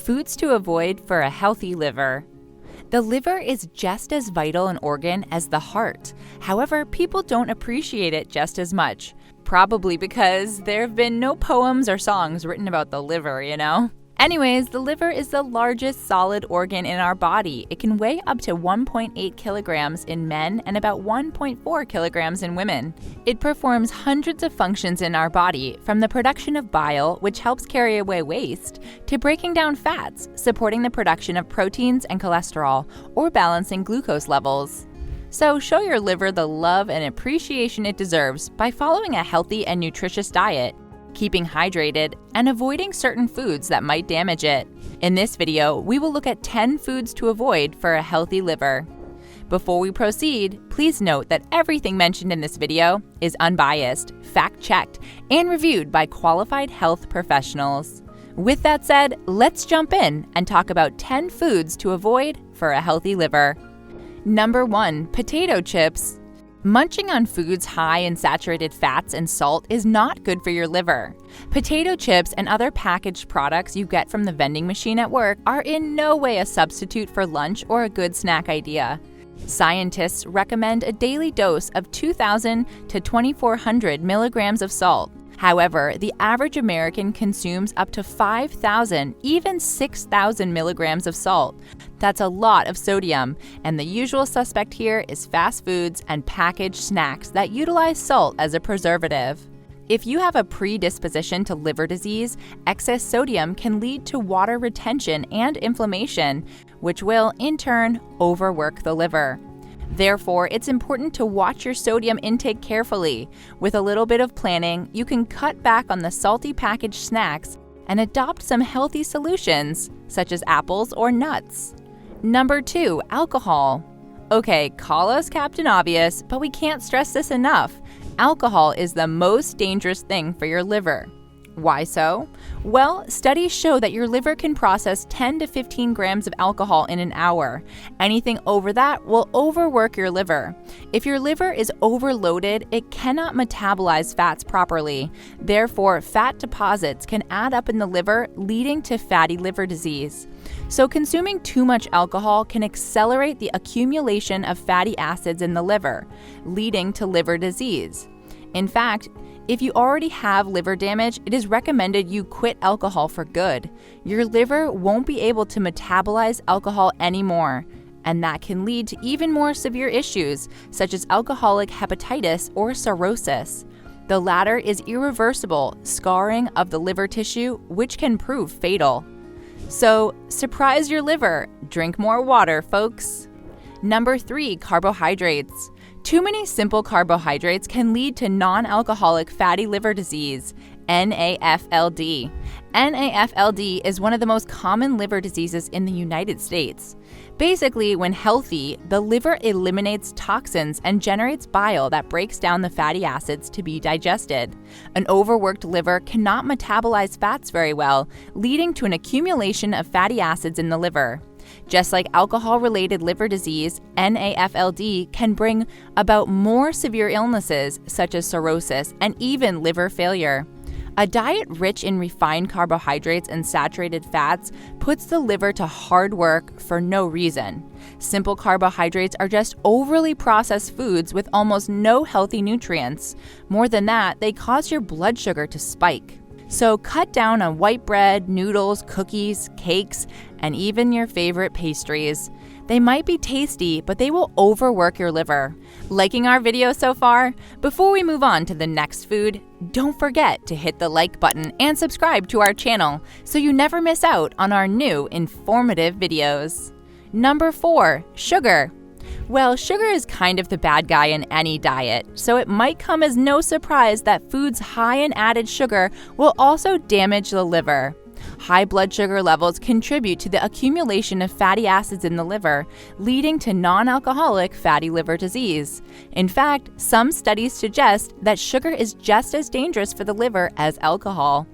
Foods to avoid for a healthy liver. The liver is just as vital an organ as the heart. However, people don't appreciate it just as much. Probably because there have been no poems or songs written about the liver, you know? Anyways, the liver is the largest solid organ in our body. It can weigh up to 1.8 kilograms in men and about 1.4 kilograms in women. It performs hundreds of functions in our body, from the production of bile, which helps carry away waste, to breaking down fats, supporting the production of proteins and cholesterol, or balancing glucose levels. So show your liver the love and appreciation it deserves by following a healthy and nutritious diet, keeping hydrated, and avoiding certain foods that might damage it. In this video, we will look at 10 foods to avoid for a healthy liver. Before we proceed, please note that everything mentioned in this video is unbiased, fact-checked, and reviewed by qualified health professionals. With that said, let's jump in and talk about 10 foods to avoid for a healthy liver. Number 1. Potato chips. Munching on foods high in saturated fats and salt is not good for your liver. Potato chips and other packaged products you get from the vending machine at work are in no way a substitute for lunch or a good snack idea. Scientists recommend a daily dose of 2,000 to 2,400 milligrams of salt. However, the average American consumes up to 5,000, even 6,000 milligrams of salt. That's a lot of sodium, and the usual suspect here is fast foods and packaged snacks that utilize salt as a preservative. If you have a predisposition to liver disease, excess sodium can lead to water retention and inflammation, which will, in turn, overwork the liver. Therefore, it's important to watch your sodium intake carefully. With a little bit of planning, you can cut back on the salty packaged snacks and adopt some healthy solutions, such as apples or nuts. Number 2, alcohol. Okay, call us Captain Obvious, but we can't stress this enough. Alcohol is the most dangerous thing for your liver. Why so? Well, studies show that your liver can process 10 to 15 grams of alcohol in an hour. Anything over that will overwork your liver. If your liver is overloaded, it cannot metabolize fats properly. Therefore, fat deposits can add up in the liver, leading to fatty liver disease. So consuming too much alcohol can accelerate the accumulation of fatty acids in the liver, leading to liver disease. In fact, if you already have liver damage, it is recommended you quit alcohol for good. Your liver won't be able to metabolize alcohol anymore, and that can lead to even more severe issues, such as alcoholic hepatitis or cirrhosis. The latter is irreversible scarring of the liver tissue, which can prove fatal. So, surprise your liver. Drink more water, folks. Number 3, carbohydrates. Too many simple carbohydrates can lead to non-alcoholic fatty liver disease, NAFLD. NAFLD is one of the most common liver diseases in the United States. Basically, when healthy, the liver eliminates toxins and generates bile that breaks down the fatty acids to be digested. An overworked liver cannot metabolize fats very well, leading to an accumulation of fatty acids in the liver. Just like alcohol-related liver disease, NAFLD can bring about more severe illnesses such as cirrhosis and even liver failure. A diet rich in refined carbohydrates and saturated fats puts the liver to hard work for no reason. Simple carbohydrates are just overly processed foods with almost no healthy nutrients. More than that, they cause your blood sugar to spike. So cut down on white bread, noodles, cookies, cakes, and even your favorite pastries. They might be tasty, but they will overwork your liver. Liking our video so far? Before we move on to the next food, don't forget to hit the like button and subscribe to our channel so you never miss out on our new informative videos. Number 4, sugar. Well, sugar is kind of the bad guy in any diet, so it might come as no surprise that foods high in added sugar will also damage the liver. High blood sugar levels contribute to the accumulation of fatty acids in the liver, leading to non-alcoholic fatty liver disease. In fact, some studies suggest that sugar is just as dangerous for the liver as alcohol.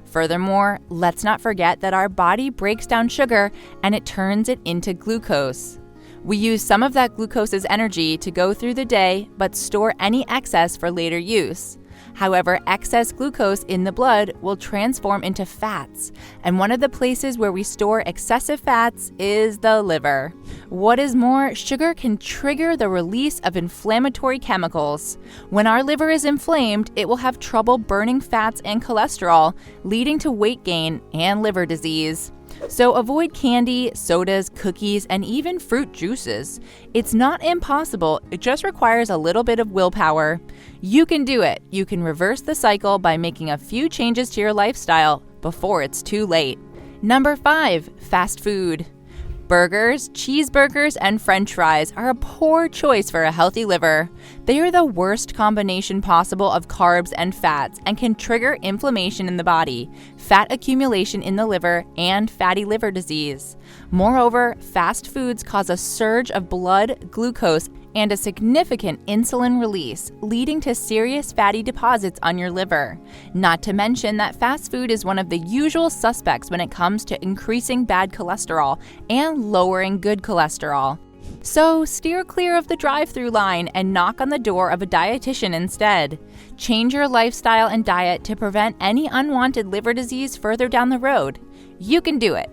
Furthermore, let's not forget that our body breaks down sugar and it turns it into glucose. We use some of that glucose's energy to go through the day, but store any excess for later use. However, excess glucose in the blood will transform into fats, and one of the places where we store excessive fats is the liver. What is more, sugar can trigger the release of inflammatory chemicals. When our liver is inflamed, it will have trouble burning fats and cholesterol, leading to weight gain and liver disease. So avoid candy, sodas, cookies, and even fruit juices. It's not impossible, it just requires a little bit of willpower. You can do it. You can reverse the cycle by making a few changes to your lifestyle before it's too late. Number 5, fast food. Burgers, cheeseburgers, and French fries are a poor choice for a healthy liver. They are the worst combination possible of carbs and fats and can trigger inflammation in the body, fat accumulation in the liver, and fatty liver disease. Moreover, fast foods cause a surge of blood glucose and a significant insulin release, leading to serious fatty deposits on your liver. Not to mention that fast food is one of the usual suspects when it comes to increasing bad cholesterol and lowering good cholesterol. So steer clear of the drive-through line and knock on the door of a dietitian instead. Change your lifestyle and diet to prevent any unwanted liver disease further down the road. You can do it.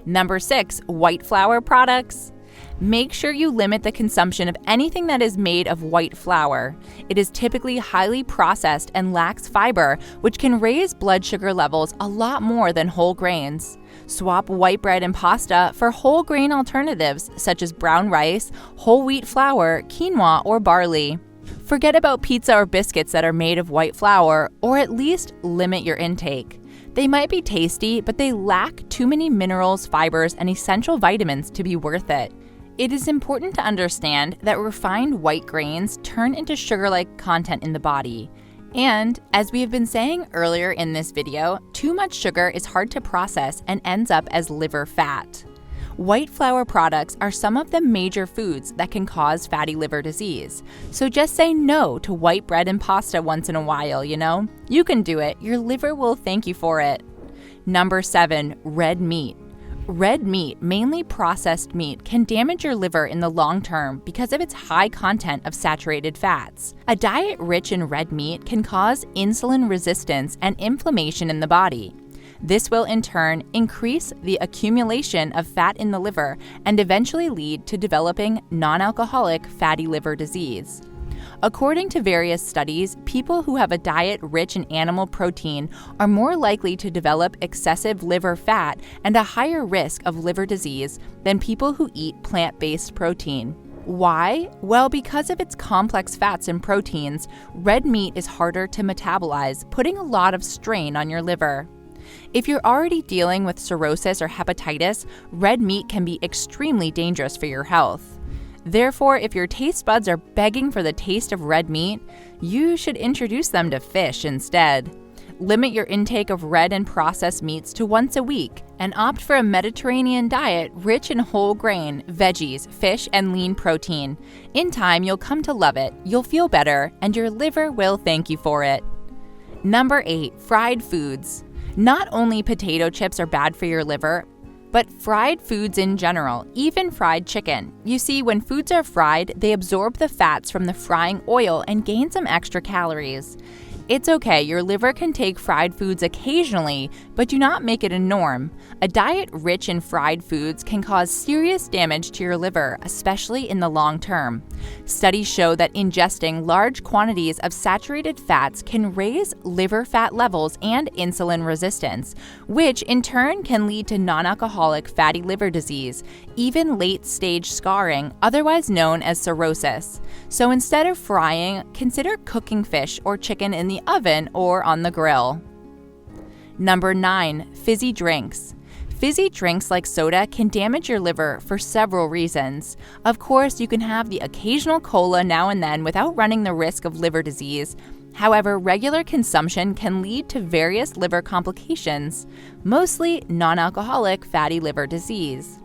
Number 6, white flour products. Make sure you limit the consumption of anything that is made of white flour. It is typically highly processed and lacks fiber, which can raise blood sugar levels a lot more than whole grains. Swap white bread and pasta for whole grain alternatives such as brown rice, whole wheat flour, quinoa, or barley. Forget about pizza or biscuits that are made of white flour, or at least limit your intake. They might be tasty, but they lack too many minerals, fibers, and essential vitamins to be worth it. It is important to understand that refined white grains turn into sugar-like content in the body. And, as we have been saying earlier in this video, too much sugar is hard to process and ends up as liver fat. White flour products are some of the major foods that can cause fatty liver disease. So just say no to white bread and pasta once in a while, you know? You can do it. Your liver will thank you for it. Number 7, red meat. Red meat, mainly processed meat, can damage your liver in the long term because of its high content of saturated fats. A diet rich in red meat can cause insulin resistance and inflammation in the body. This will in turn increase the accumulation of fat in the liver and eventually lead to developing non-alcoholic fatty liver disease. According to various studies, people who have a diet rich in animal protein are more likely to develop excessive liver fat and a higher risk of liver disease than people who eat plant-based protein. Why? Well, because of its complex fats and proteins, red meat is harder to metabolize, putting a lot of strain on your liver. If you're already dealing with cirrhosis or hepatitis, red meat can be extremely dangerous for your health. Therefore, if your taste buds are begging for the taste of red meat, you should introduce them to fish instead. Limit your intake of red and processed meats to once a week and opt for a Mediterranean diet rich in whole grain, veggies, fish, and lean protein. In time, you'll come to love it, you'll feel better, and your liver will thank you for it. Number 8, fried foods. Not only potato chips are bad for your liver, but fried foods in general, even fried chicken. You see, when foods are fried, they absorb the fats from the frying oil and gain some extra calories. It's okay, your liver can take fried foods occasionally, but do not make it a norm. A diet rich in fried foods can cause serious damage to your liver, especially in the long term. Studies show that ingesting large quantities of saturated fats can raise liver fat levels and insulin resistance, which in turn can lead to non-alcoholic fatty liver disease, even late-stage scarring, otherwise known as cirrhosis. So instead of frying, consider cooking fish or chicken in the oven or on the grill. Number 9, fizzy drinks. Fizzy drinks like soda can damage your liver for several reasons. Of course, you can have the occasional cola now and then without running the risk of liver disease. However, regular consumption can lead to various liver complications, mostly non-alcoholic fatty liver disease.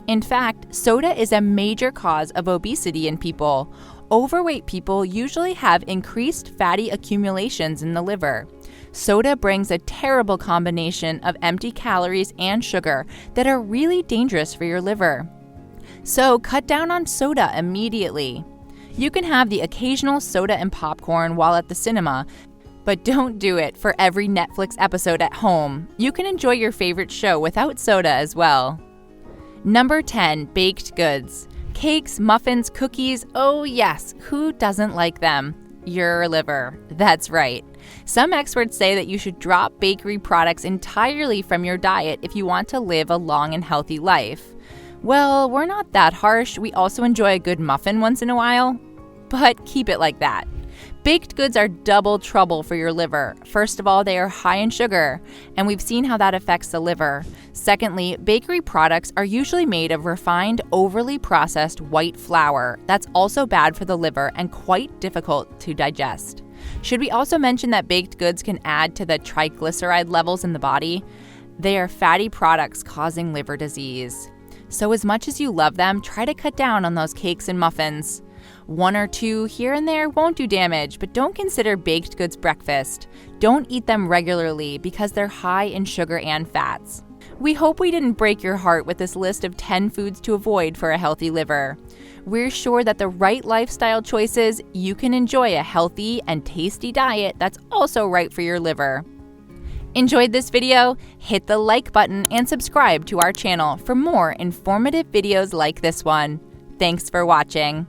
In fact, soda is a major cause of obesity in people. Overweight people usually have increased fatty accumulations in the liver. Soda brings a terrible combination of empty calories and sugar that are really dangerous for your liver. So cut down on soda immediately. You can have the occasional soda and popcorn while at the cinema, But don't do it for every Netflix episode at home. You can enjoy your favorite show without soda as well. Number 10, baked goods. Cakes, muffins, cookies, oh yes, who doesn't like them? Your liver. That's right. Some experts say that you should drop bakery products entirely from your diet if you want to live a long and healthy life. Well, we're not that harsh. We also enjoy a good muffin once in a while, but keep it like that. Baked goods are double trouble for your liver. First of all, they are high in sugar, and we've seen how that affects the liver. Secondly, bakery products are usually made of refined, overly processed white flour. That's also bad for the liver and quite difficult to digest. Should we also mention that baked goods can add to the triglyceride levels in the body? They are fatty products causing liver disease. So as much as you love them, try to cut down on those cakes and muffins. One or two here and there won't do damage, but don't consider baked goods breakfast. Don't eat them regularly because they're high in sugar and fats. We hope we didn't break your heart with this list of 10 foods to avoid for a healthy liver. We're sure that the right lifestyle choices, you can enjoy a healthy and tasty diet that's also right for your liver. Enjoyed this video? Hit the like button and subscribe to our channel for more informative videos like this one. Thanks for watching.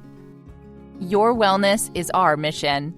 Your wellness is our mission.